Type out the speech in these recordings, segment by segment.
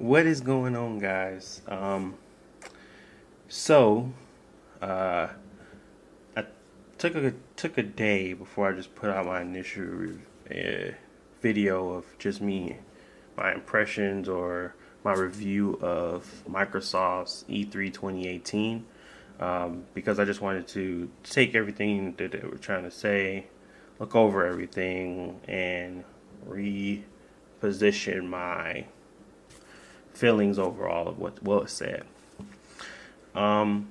What is going on, guys? So uh, I took a day before I just put out my initial video of just me, my impressions or my review of Microsoft's E3 2018. Because I just wanted to take everything that they were trying to say, look over everything, and reposition my feelings overall of what was said. Um,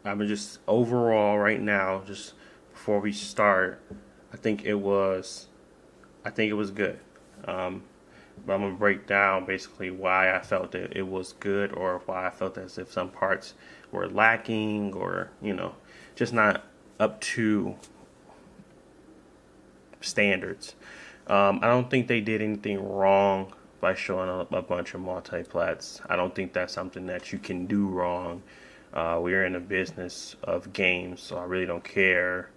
I'm just overall right now, just before we start, I think it was, I think it was good. Um, but I'm gonna break down basically why I felt that it was good, or why I felt as if some parts were lacking, or just not up to standards. I don't think they did anything wrong by showing a bunch of multiplats. I don't think that's something that you can do wrong. We're in the business of games, so I really don't care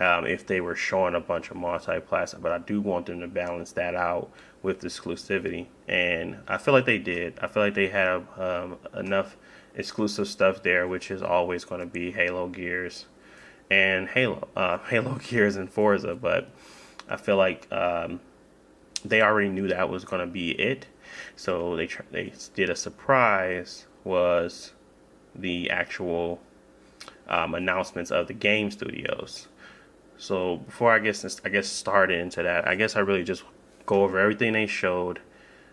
if they were showing a bunch of multiplats, but I do want them to balance that out with exclusivity, and I feel like they did. I feel like they have enough exclusive stuff there, which is always going to be Halo Gears and Halo Gears and Forza, but I feel like they already knew that was going to be it. So they did a surprise, was the actual announcements of the game studios. So before I guess start into that, I guess I really just go over everything they showed,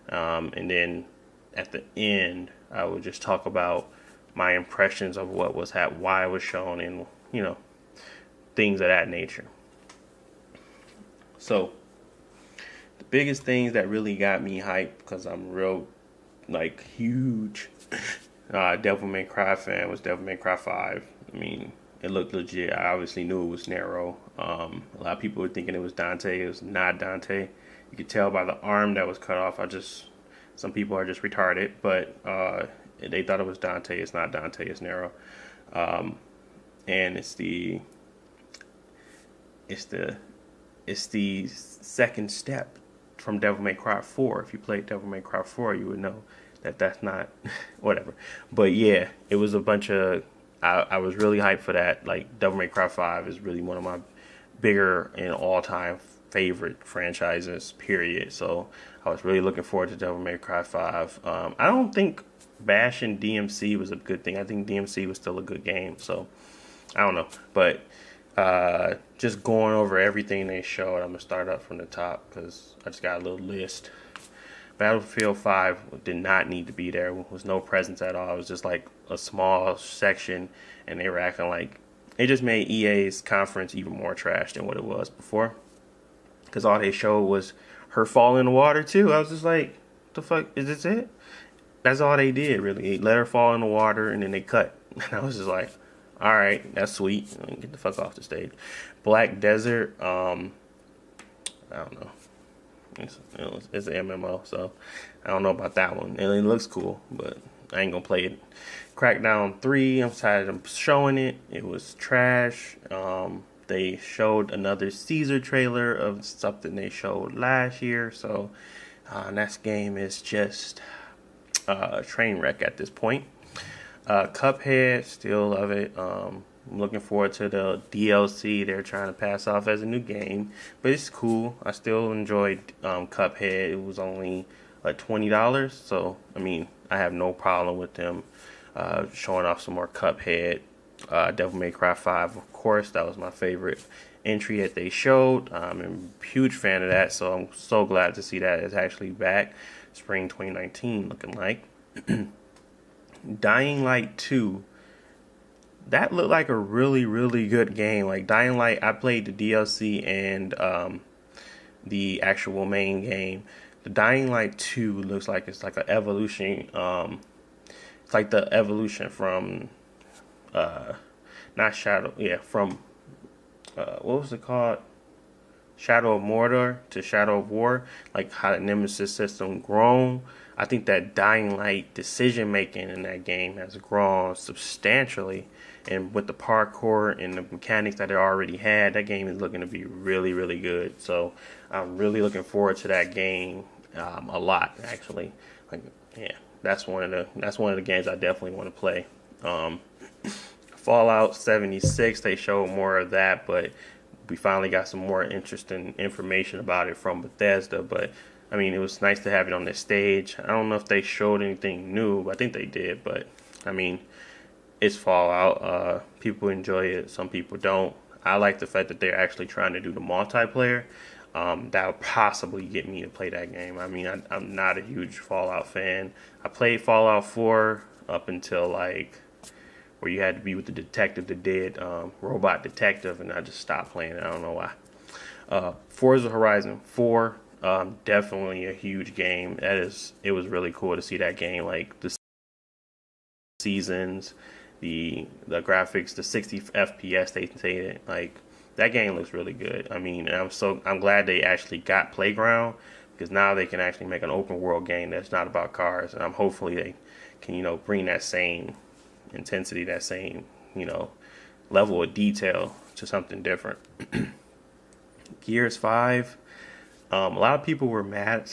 and then at the end I would just talk about my impressions of what was why it was shown, and things of that nature. So the biggest things that really got me hyped, because I'm real huge Devil May Cry fan, was Devil May Cry 5. I mean, it looked legit. I obviously knew it was Nero. A lot of people were thinking it was Dante. It was not Dante. You could tell by the arm that was cut off. Some people are just retarded, but they thought it was Dante. It's not Dante. It's Nero. And it's the second step from Devil May Cry 4. If you played Devil May Cry 4, you would know that that's not whatever. But yeah, it was a bunch of. I was really hyped for that. Like, Devil May Cry 5 is really one of my bigger and all-time favorite franchises, period. So I was really looking forward to Devil May Cry 5. I don't think bashing DMC was a good thing. I think DMC was still a good game. So I don't know. But just going over everything they showed, I'm going to start up from the top because I just got a little list. Battlefield 5 did not need to be there. There was no presence at all. It was just like a small section, and they were acting like it just made EA's conference even more trash than what it was before. Because all they showed was her fall in the water too. I was just like, the fuck, is this it? That's all they did, really. They let her fall in the water, and then they cut. And I was just like, all right, that's sweet. Get the fuck off the stage. Black Desert, I don't know. It's an MMO, so I don't know about that one. And it looks cool, but I ain't gonna play it. Crackdown 3, I'm tired of showing it. It was trash. They showed another Caesar trailer of something they showed last year, so that game is just a train wreck at this point. Cuphead, still love it. I'm looking forward to the DLC they're trying to pass off as a new game, but it's cool. I still enjoyed Cuphead. It was only like $20, so I mean, I have no problem with them showing off some more Cuphead. Devil May Cry 5, of course, that was my favorite entry that they showed. I'm a huge fan of that, so I'm so glad to see that it's actually back. Spring 2019 looking like. Dying Light 2, that looked like a really, really good game. Like, Dying Light, I played the DLC and the actual main game. The Dying Light 2 looks like it's like an evolution. It's like the evolution from, not Shadow, yeah, from, what was it called? Shadow of Mordor to Shadow of War, like how the Nemesis system grown. I think that Dying Light decision making in that game has grown substantially, and with the parkour and the mechanics that it already had, that game is looking to be really, really good. So I'm really looking forward to that game a lot actually. Like, yeah, that's one of the games I definitely want to play. Um, Fallout 76, they showed more of that, but we finally got some more interesting information about it from Bethesda. But I mean, it was nice to have it on this stage. I don't know if they showed anything new. I think they did, but I mean, it's Fallout. People enjoy it. Some people don't. I like the fact that they're actually trying to do the multiplayer. That would possibly get me to play that game. I mean, I'm not a huge Fallout fan. I played Fallout 4 up until like where you had to be with the detective, the dead robot detective, and I just stopped playing it. I don't know why. Forza Horizon 4, definitely a huge game. It was really cool to see that game, like the seasons, the graphics, the 60 FPS they say it like that game looks really good. I mean, and I'm glad they actually got Playground because now they can actually make an open world game that's not about cars, and I'm hopefully they can bring that same intensity, that same level of detail to something different. Gears 5. A lot of people were mad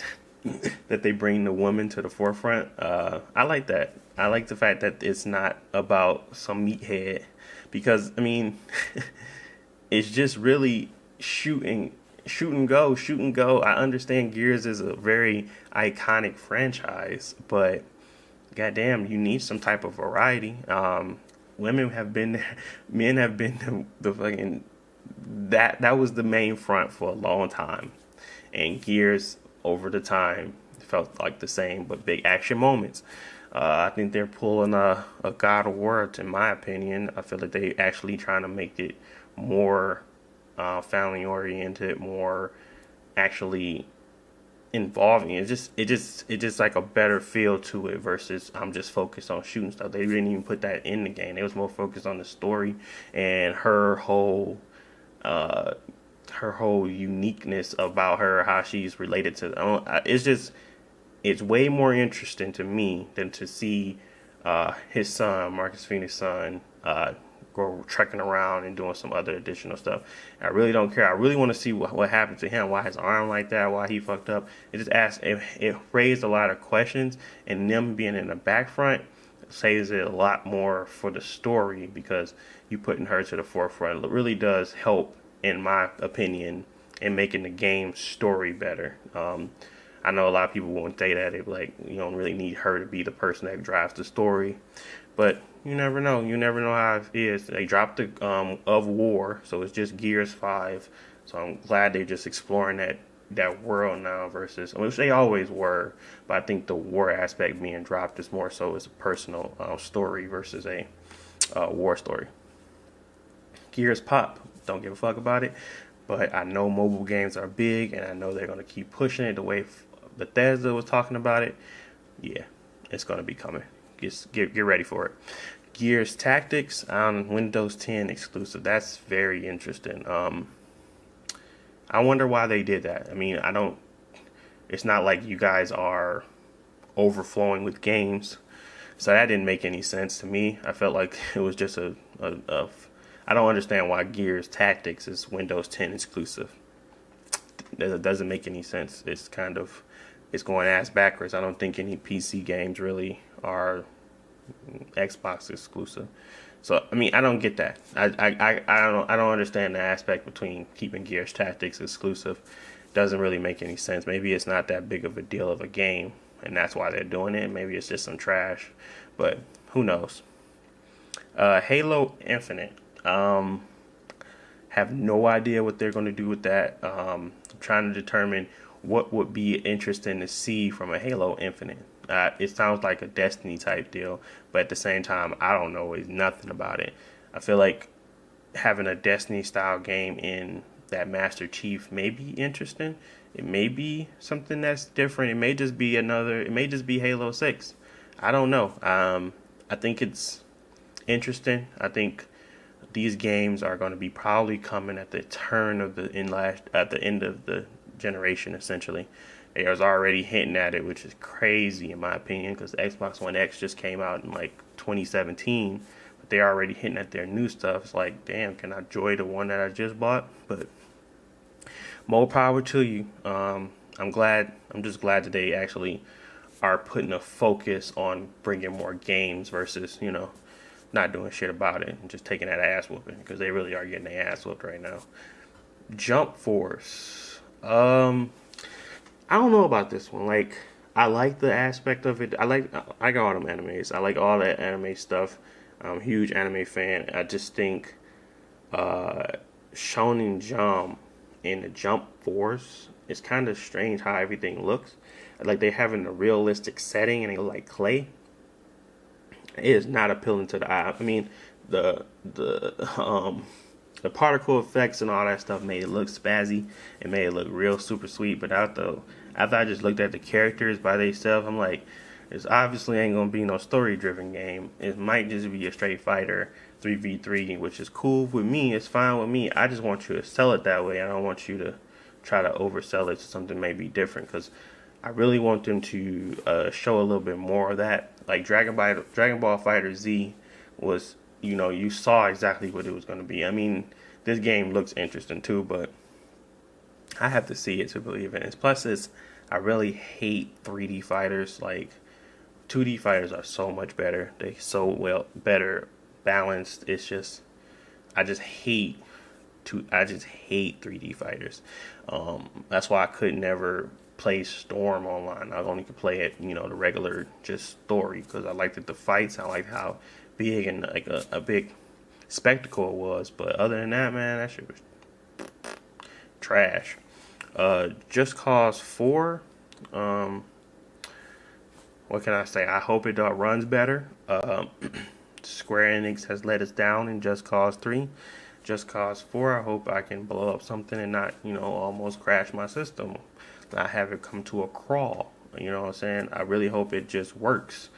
that they bring the woman to the forefront. I like that. I like the fact that it's not about some meathead because, I mean, it's just really shoot and go, shoot and go. I understand Gears is a very iconic franchise, but goddamn, you need some type of variety. Women have been there, men have been the fucking that was the main front for a long time, and Gears over the time felt like the same but big action moments. I think they're pulling a God of War, in my opinion. I feel like they actually trying to make it more family oriented, more actually involving. It just like a better feel to it versus I'm just focused on shooting stuff. They didn't even put that in the game. They was more focused on the story and her whole uniqueness about her, how she's related to. It's way more interesting to me than to see his son, Marcus Phoenix' son, go trekking around and doing some other additional stuff. I really don't care. I really want to see what happened to him, why his arm like that, why he fucked up. It raised a lot of questions, and them being in the back front saves it a lot more for the story because you putting her to the forefront. It really does help, in my opinion, in making the game story better. I know a lot of people won't say that. They're like, you don't really need her to be the person that drives the story. But you never know. You never know how it is. They dropped the of War, so it's just Gears 5. So I'm glad they're just exploring that world now versus, which they always were. But I think the war aspect being dropped is more so as a personal story versus a war story. Gears Pop. Don't give a fuck about it. But I know mobile games are big, and I know they're going to keep pushing it the way Bethesda was talking about it. Yeah, it's going to be coming. Get ready for it. Gears Tactics on Windows 10 exclusive. That's very interesting. I wonder why they did that. I mean, it's not like you guys are overflowing with games. So that didn't make any sense to me. I felt like it was just I don't understand why Gears Tactics is Windows 10 exclusive. That doesn't make any sense. It's going ass backwards. I don't think any PC games really are Xbox exclusive. So I mean, I don't get that. I don't understand the aspect between keeping Gears Tactics exclusive. Doesn't really make any sense. Maybe it's not that big of a deal of a game, and that's why they're doing it. Maybe it's just some trash, but who knows? Halo Infinite. Have no idea what they're going to do with that. I'm trying to determine what would be interesting to see from a Halo Infinite. It sounds like a Destiny type deal, but at the same time, I don't know nothing about it. I feel like having a Destiny style game in that Master Chief may be interesting. It may be something that's different. It may just be Halo 6. I don't know. I think it's interesting. I think these games are going to be probably coming at the turn of at the end of the generation, essentially. They was already hinting at it, which is crazy in my opinion, because the Xbox One X just came out in like 2017, but they're already hinting at their new stuff. It's like, damn, can I enjoy the one that I just bought? But more power to you. I'm just glad that they actually are putting a focus on bringing more games versus not doing shit about it and just taking that ass whooping, because they really are getting their ass whooped right now. Jump Force. I don't know about this one. Like, I like the aspect of it. I got all them animes. I like all that anime stuff. I'm a huge anime fan. I just think Shonen Jump and the Jump Force, it's kind of strange how everything looks. Like, they having a realistic setting and they look like clay. It is not appealing to the eye. I mean, the particle effects and all that stuff made it look spazzy and made it look real super sweet. But after I just looked at the characters by themselves, I'm like, it's obviously ain't gonna be no story driven game. It might just be a straight fighter 3v3, which is cool with me. It's fine with me. I just want you to sell it that way. I don't want you to try to oversell it to something maybe different, because I really want them to show a little bit more of that. Like Dragon Ball Fighter Z was, you saw exactly what it was going to be. I mean, this game looks interesting too, but I have to see it to believe in it. Plus, I really hate 3D fighters. Like, 2D fighters are so much better. They so better balanced. It's just, I just hate 3D fighters. That's why I could never play Storm online. I only could play it, the regular just story, because I liked the fights. I liked how big and like a big spectacle it was. But other than that, man, that shit was trash. Just Cause 4. What can I say? I hope it runs better. Square Enix has let us down in Just Cause 3. Just Cause 4, I hope I can blow up something and not, almost crash my system. Not have it come to a crawl. You know what I'm saying? I really hope it just works.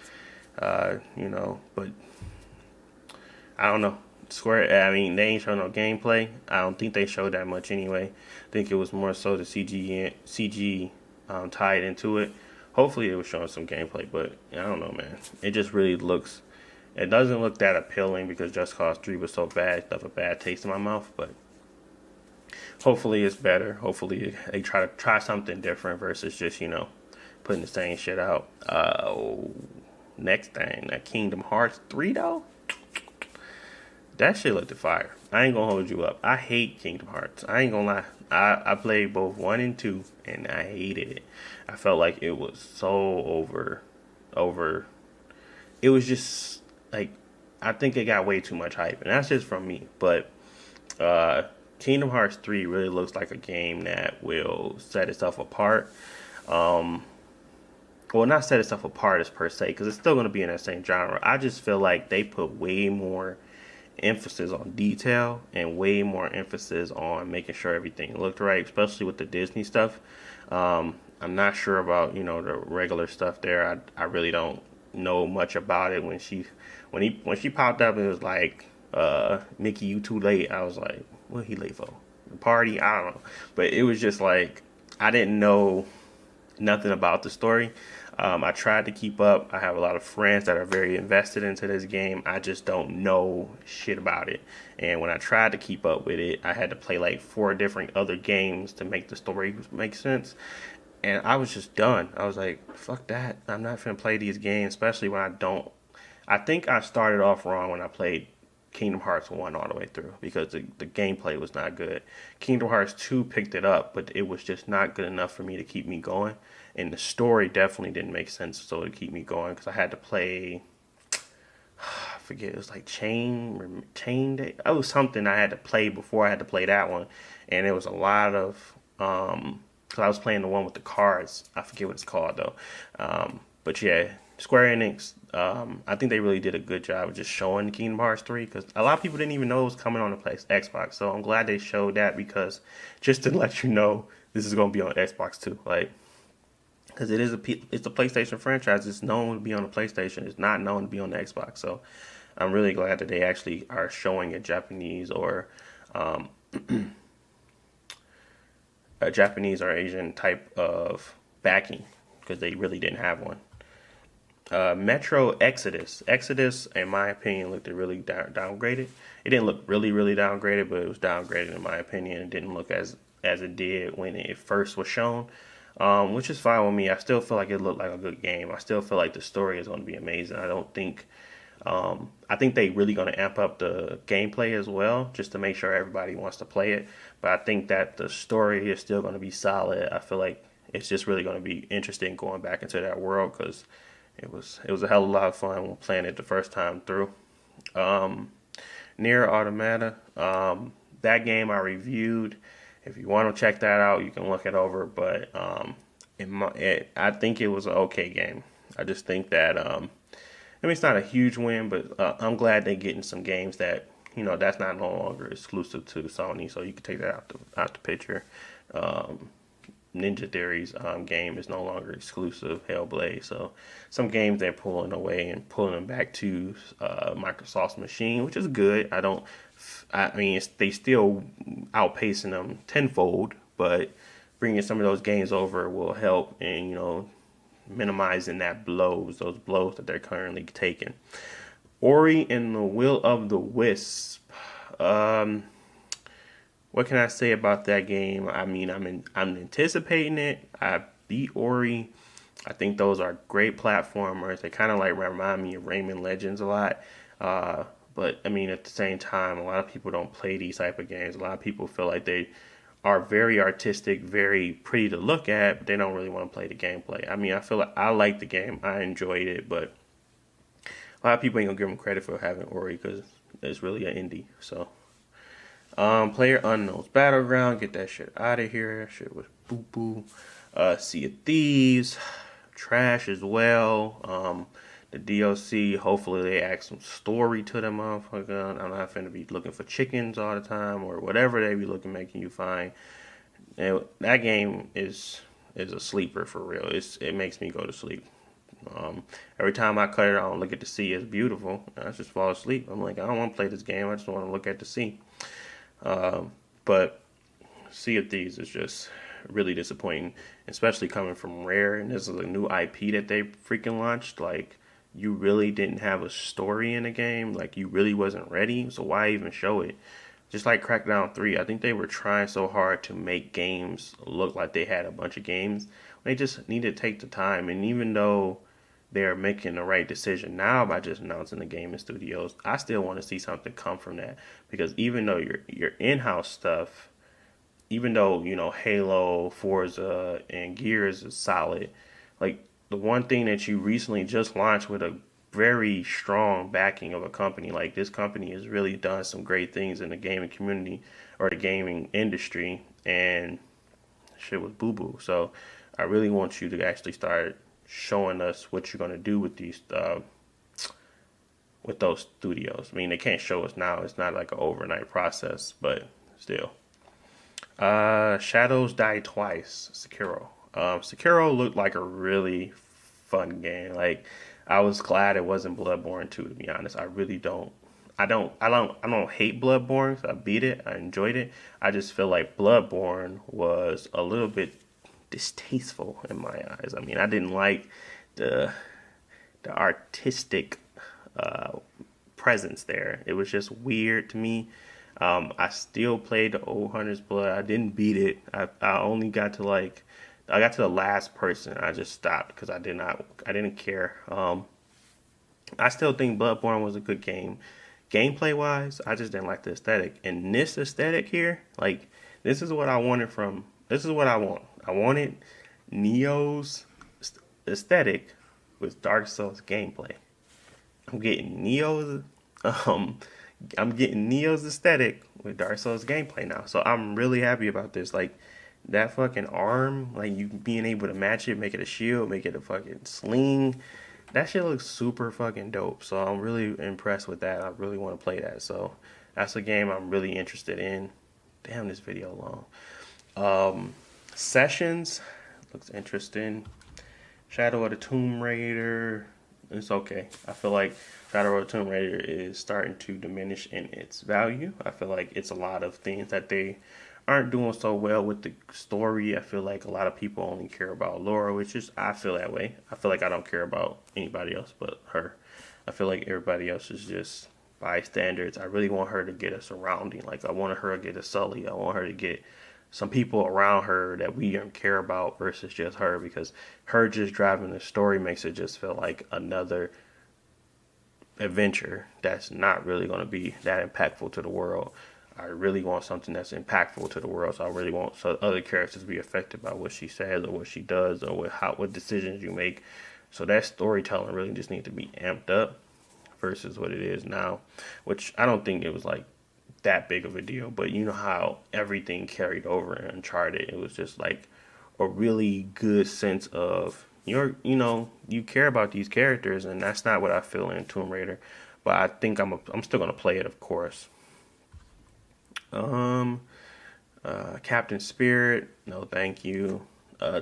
But I don't know. Square, I mean, they ain't showing no gameplay. I don't think they showed that much anyway. I think it was more so the CG tied into it. Hopefully it was showing some gameplay, but I don't know, man. It just really looks, it doesn't look that appealing, because Just Cause 3 was so bad, it left a bad taste in my mouth, but hopefully it's better. Hopefully they try something different versus just, putting the same shit out. Next thing, that Kingdom Hearts 3 though? That shit looked fire. I ain't gonna hold you up. I hate Kingdom Hearts. I ain't gonna lie. I played both 1 and 2 and I hated it. I felt like it was so over. It was just like, I think it got way too much hype, and that's just from me. But Kingdom Hearts 3 really looks like a game that will set itself apart. Well, not set itself apart as per se, because it's still going to be in that same genre. I just feel like they put way more emphasis on detail and way more emphasis on making sure everything looked right, especially with the Disney stuff. I'm not sure about, the regular stuff there. I really don't know much about it. When she popped up and it was like, Mickey, you too late. I was like, what he late for? The party? I don't know. But it was just like, I didn't know nothing about the story. I tried to keep up. I have a lot of friends that are very invested into this game. I just don't know shit about it. And when I tried to keep up with it, I had to play like 4 different other games to make the story make sense. And I was just done. I was like, fuck that. I'm not finna play these games, especially when I think I started off wrong when I played Kingdom Hearts 1 all the way through, because the gameplay was not good. Kingdom Hearts 2 picked it up, but it was just not good enough for me to keep me going. And the story definitely didn't make sense so to keep me going, because I had to play, I forget, it was like Chain Day. It was something I had to play before I had to play that one. And it was a lot of, because I was playing the one with the cards. I forget what it's called though. But yeah, Square Enix, I think they really did a good job of just showing Kingdom Hearts 3, because a lot of people didn't even know it was coming on the Xbox. So I'm glad they showed that, because just to let you know, this is going to be on Xbox too. Like, because it's a PlayStation franchise. It's known to be on the PlayStation. It's not known to be on the Xbox. So I'm really glad that they actually are showing a Japanese or a Japanese or Asian type of backing, because they really didn't have one. Metro Exodus. Exodus, in my opinion, looked really downgraded. It didn't look really, really downgraded, but it was downgraded in my opinion. It didn't look as it did when it first was shown. which is fine with me. I still feel like it looked like a good game. I still feel like the story is going to be amazing. I think they really going to amp up the gameplay as well, just to make sure everybody wants to play it. But I think that the story is still going to be solid. I feel like it's just really going to be interesting going back into that world because it was a hell of a lot of fun when playing it the first time through. Um, Near Automata, that game I reviewed. If you want to check that out, you can look it over. But I think it was an okay game. I just think that I mean, it's not a huge win, but I'm glad they're getting some games that that's not no longer exclusive to Sony, so you can take that out the picture. Um, Ninja Theory's game is no longer exclusive Hellblade, so some games they're pulling away and pulling them back to Microsoft's machine, which is good. I mean, they still outpacing them tenfold, but bringing some of those games over will help, and minimizing those blows that they're currently taking. Ori and the Will of the Wisp. Um, what can I say about that game? I mean, I'm anticipating it. I beat Ori. I think those are great platformers. They kind of like remind me of Rayman Legends a lot. Uh, but I mean, at the same time, a lot of people don't play these type of games. A lot of people feel like they are very artistic, very pretty to look at, but they don't really want to play the gameplay. I mean, I feel like I like the game. I enjoyed it, but a lot of people ain't gonna give them credit for having Ori because it's really an indie. So, Player Unknown's Battleground, get that shit out of here. That shit was boo boo. Sea of Thieves, trash as well. The DLC, hopefully they add some story to them motherfucker. I'm not finna be looking for chickens all the time or whatever they be making you find. And that game is a sleeper for real. It makes me go to sleep. Every time I cut it on, look at the sea. It's beautiful. I just fall asleep. I'm like, I don't want to play this game. I just want to look at the sea. But Sea of Thieves is just really disappointing, especially coming from Rare. And this is a new IP that they freaking launched. Like, you really didn't have a story in the game. Like, you really wasn't ready. So why even show it? Just like Crackdown 3, I think they were trying so hard to make games look like they had a bunch of games. They just need to take the time. And even though they're making the right decision now by just announcing the game in studios, I still want to see something come from that. Because even though your in-house stuff, even though, Halo, Forza, and Gears is solid, like, the one thing that you recently just launched with a very strong backing of a company, like this company has really done some great things in the gaming community or the gaming industry, and shit was boo boo. So I really want you to actually start showing us what you're gonna do with these with those studios. I mean, they can't show us now. It's not like an overnight process, but still. Shadows Die Twice, Sekiro. Sekiro looked like a really fun game. Like, I was glad it wasn't Bloodborne 2, to be honest. I really don't. I don't hate Bloodborne. So I beat it. I enjoyed it. I just feel like Bloodborne was a little bit distasteful in my eyes. I mean, I didn't like the artistic uh, presence there. It was just weird to me. I still played the old Hunter's Blood. I didn't beat it. I only got to the last person. I just stopped because I didn't care. I still think Bloodborne was a good game. Gameplay wise, I just didn't like the aesthetic. And this aesthetic here, like, this is what I want. I wanted Neo's aesthetic with Dark Souls gameplay. I'm getting Neo's um I'm getting Neo's aesthetic with Dark Souls gameplay now. So I'm really happy about this. Like, that fucking arm, like, you being able to match it, make it a shield, make it a fucking sling. That shit looks super fucking dope. So I'm really impressed with that. I really want to play that. So that's a game I'm really interested in. Damn, this video long. Sessions looks interesting. Shadow of the Tomb Raider, it's okay. I feel like Shadow of the Tomb Raider is starting to diminish in its value. I feel like it's a lot of things that they aren't doing so well with the story. I feel like a lot of people only care about Laura, which is, I feel that way. I feel like I don't care about anybody else but her. I feel like everybody else is just bystanders. I really want her to get a surrounding. Like, I want her to get a Sully. I want her to get some people around her that we don't care about versus just her, because her just driving the story makes it just feel like another adventure that's not really going to be that impactful to the world. I really want something that's impactful to the world, so I really want so other characters to be affected by what she says or what she does or what decisions you make. So that storytelling really just needs to be amped up versus what it is now, which I don't think it was like that big of a deal. But you know how everything carried over in Uncharted, it was just like a really good sense of you care about these characters, and that's not what I feel in Tomb Raider. But I think I'm still gonna play it, of course. Um, Captain Spirit, no, thank you.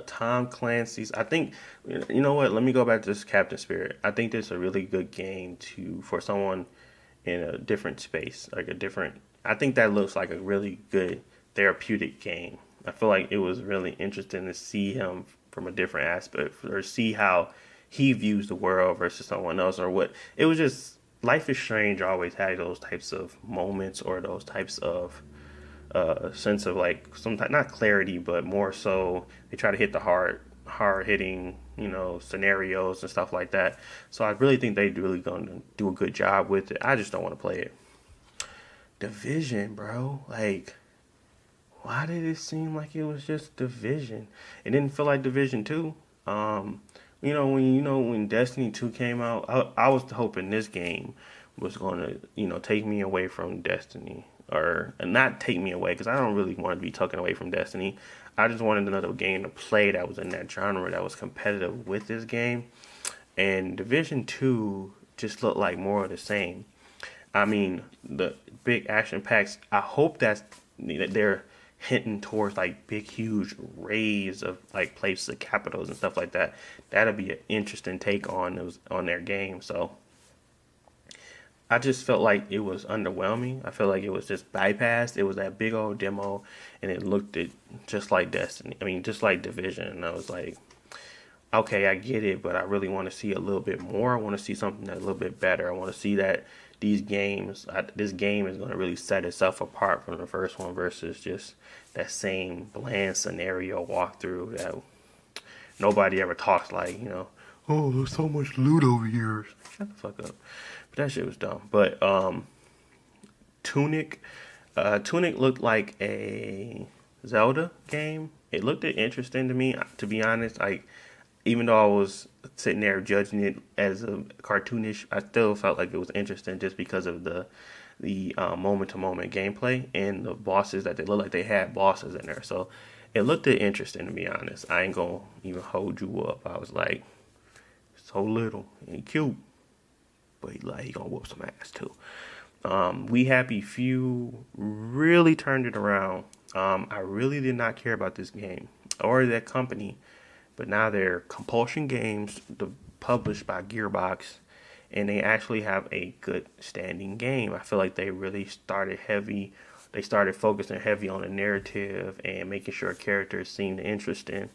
Tom Clancy's. I think you know what. Let me go back to this Captain Spirit. I think this is a really good game to for someone in a different space, like a different. I think that looks like a really good therapeutic game. I feel like it was really interesting to see him from a different aspect, or see how he views the world versus someone else, or what. It was just Life is Strange always had those types of moments or those types of sense of like sometimes not clarity, but more so they try to hit the hard hitting scenarios and stuff like that. So I really think they really gonna do a good job with it. I just don't want to play it. Division, bro. Like, why did it seem like it was just Division? It didn't feel like Division 2. When Destiny 2 came out, I was hoping this game was going to, take me away from Destiny, or not take me away, because I don't really want to be taken away from Destiny. I just wanted another game to play that was in that genre, that was competitive with this game. And Division 2 just looked like more of the same. I mean, the big action packs, I hope that they're hinting towards like big, huge raids of like places of capitals and stuff like that. That'll be an interesting take on their game. So I just felt like it was underwhelming. I felt like it was just bypassed. It was that big old demo, and it looked just like Destiny. I mean, just like Division. And I was like, okay, I get it, but I really want to see a little bit more. I want to see something that's a little bit better. I want to see that this game is going to really set itself apart from the first one versus just that same bland scenario walkthrough that nobody ever talks like, oh, there's so much loot over here. Shut the fuck up. But that shit was dumb. But Tunic, Tunic looked like a Zelda game. It looked interesting to me, to be honest. Like, even though I was sitting there judging it as a cartoonish, I still felt like it was interesting just because of the moment to moment gameplay and the bosses that they looked like they had bosses in there. So it looked interesting, to be honest. I ain't gonna even hold you up. I was like, so little and cute, but he gonna whoop some ass too. We Happy Few really turned it around. I really did not care about this game or that company, but now they're Compulsion Games, published by Gearbox, and they actually have a good standing game. I feel like they really started heavy. They started focusing heavy on the narrative and making sure characters seemed interesting,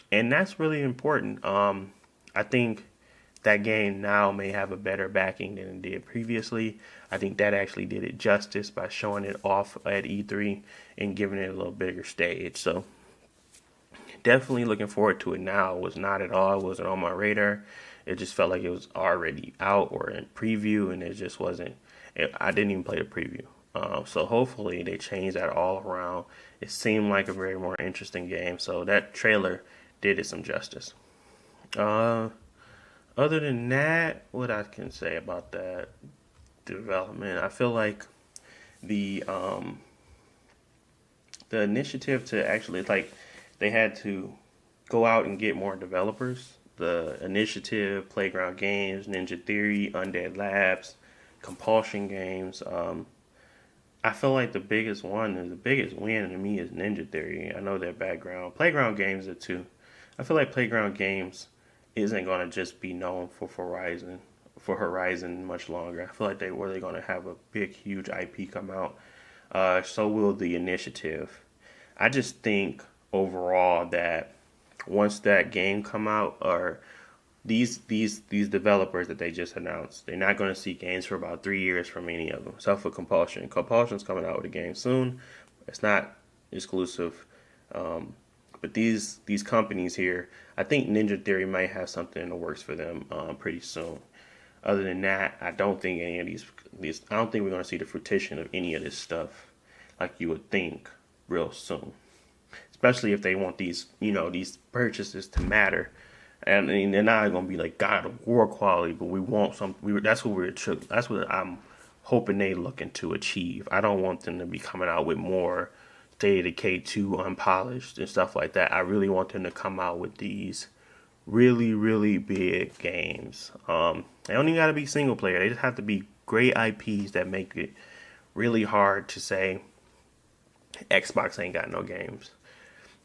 and that's really important. I think that game now may have a better backing than it did previously. I think that actually did it justice by showing it off at E3 and giving it a little bigger stage. So definitely looking forward to it now. It was not at all. It wasn't on my radar. It just felt like it was already out or in preview, and it just wasn't. I didn't even play the preview. So hopefully they change that all around. It seemed like a very more interesting game. So that trailer did it some justice. Other than that, what I can say about that development, I feel like the initiative to actually like they had to go out and get more developers. The initiative, Playground Games, Ninja Theory, Undead Labs, Compulsion Games. I feel like the biggest win to me is Ninja Theory. I know their background. Playground Games are too. I feel like Playground Games isn't going to just be known for Horizon much longer. I feel like they're going to have a big, huge IP come out. So will the initiative. I just think overall that once that game come out, or these developers that they just announced, they're not going to see games for about 3 years from any of them. Except for Compulsion. Compulsion's coming out with a game soon. It's not exclusive. But these companies here, I think Ninja Theory might have something in the works for them pretty soon. Other than that, I don't think any of these. I don't think we're going to see the fruition of any of this stuff like you would think real soon. Especially if they want these, these purchases to matter. And I mean, they're not going to be like God of War quality, but we want some. That's what I'm hoping they looking to achieve. I don't want them to be coming out with more State of Decay 2 unpolished and stuff like that. I really want them to come out with these really, really big games. They don't even got to be single player. They just have to be great IPs that make it really hard to say Xbox ain't got no games.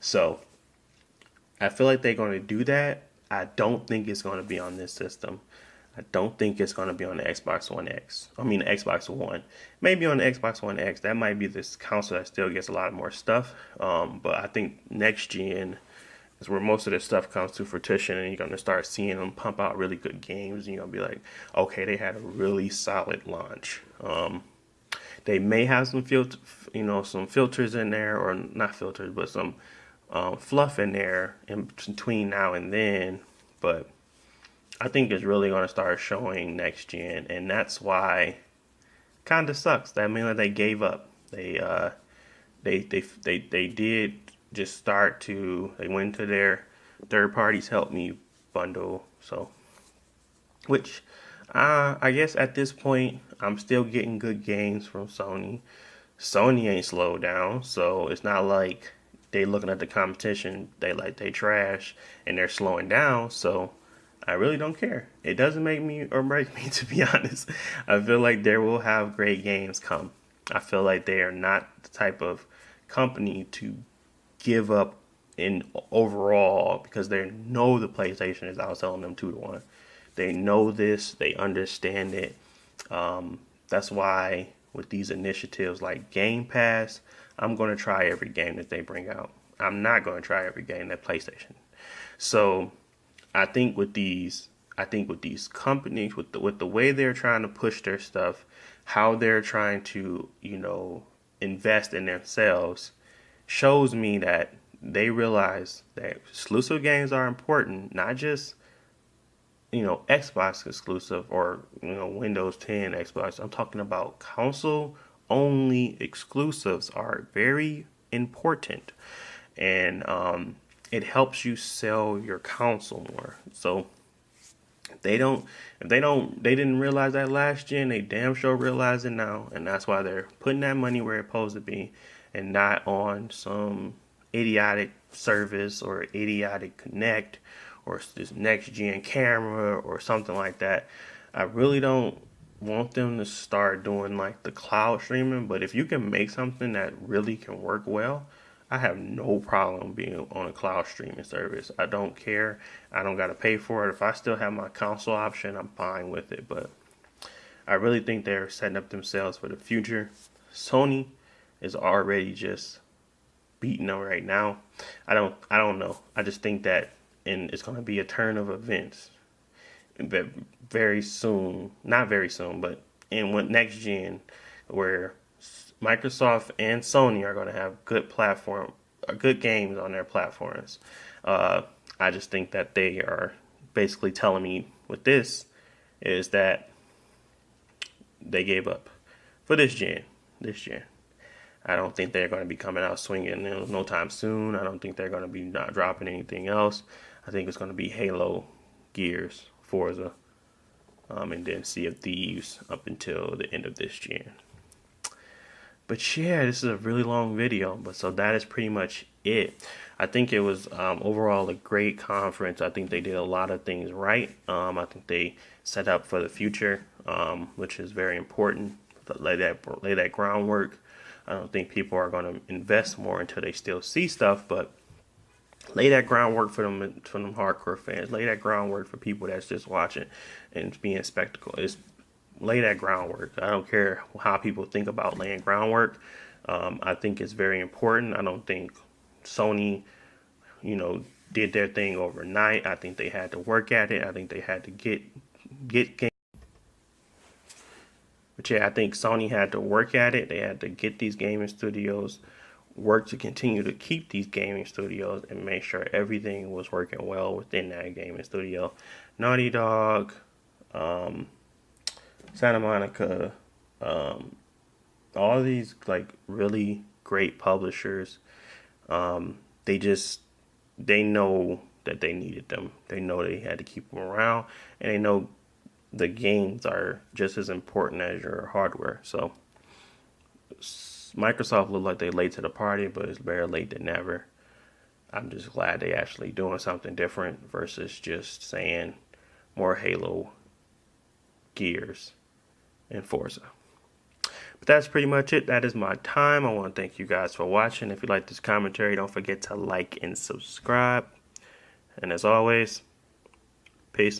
So I feel like they're going to do that. I don't think it's going to be on this system. I don't think it's going to be on the Xbox One X. I mean, the Xbox One. Maybe on the Xbox One X. That might be this console that still gets a lot more stuff. But I think next gen is where most of this stuff comes to fruition, and you're going to start seeing them pump out really good games. And you're going to be like, okay, they had a really solid launch. They may have some some filters in there, or not filters, but some fluff in there in between now and then. But I think it's really going to start showing next gen, and that's why kind of sucks. That means that they gave up. They did just start to. They went to their third parties help me bundle. So, which I guess at this point I'm still getting good games from Sony. Sony ain't slowed down, so it's not like they looking at the competition. They trash and they're slowing down. So I really don't care. It doesn't make me or break me, to be honest. I feel like there will have great games come. I feel like they are not the type of company to give up in overall because they know the PlayStation is outselling them 2-1. They know this. They understand it. That's why with these initiatives like Game Pass, I'm going to try every game that they bring out. I'm not going to try every game that PlayStation. So I think with these companies, with the way they're trying to push their stuff, how they're trying to, invest in themselves, shows me that they realize that exclusive games are important, not just, Xbox exclusive or, Windows 10 Xbox. I'm talking about console only exclusives are very important. And it helps you sell your console more. So they didn't realize that last gen, they damn sure realize it now, and that's why they're putting that money where it's supposed to be, and not on some idiotic service or idiotic connect or this next gen camera or something like that. I really don't want them to start doing like the cloud streaming, but if you can make something that really can work well, I have no problem being on a cloud streaming service. I don't care. I don't got to pay for it. If I still have my console option, I'm fine with it. But I really think they're setting up themselves for the future. Sony is already just beating them right now. I don't know. I just think that it's going to be a turn of events very soon. Not very soon, but in next gen, where Microsoft and Sony are going to have good games on their platforms. I just think that they are basically telling me with this is that they gave up for this gen. I don't think they're going to be coming out swinging no time soon. I don't think they're going to be not dropping anything else. I think it's going to be Halo, Gears, Forza, and then Sea of Thieves up until the end of this gen. But yeah, this is a really long video, but so that is pretty much it. I think it was overall a great conference. I think they did a lot of things right. I think they set up for the future, which is very important. Lay that groundwork. I don't think people are going to invest more until they still see stuff, but lay that groundwork for them hardcore fans. Lay that groundwork for people that's just watching and being spectacle. Lay that groundwork. I don't care how people think about laying groundwork. I think it's very important. I don't think Sony, did their thing overnight. I think they had to work at it. I think they had to get games. But yeah, I think Sony had to work at it. They had to get these gaming studios, work to continue to keep these gaming studios and make sure everything was working well within that gaming studio. Naughty Dog, Santa Monica, all these like really great publishers, they know that they needed them. They know they had to keep them around, and they know the games are just as important as your hardware. So Microsoft looked like they late to the party, but it's better late than never. I'm just glad they actually doing something different versus just saying more Halo, Gears, and Forza. But that's pretty much it. That is my time. I want to thank you guys for watching. If you like this commentary, don't forget to like and subscribe. And as always, peace.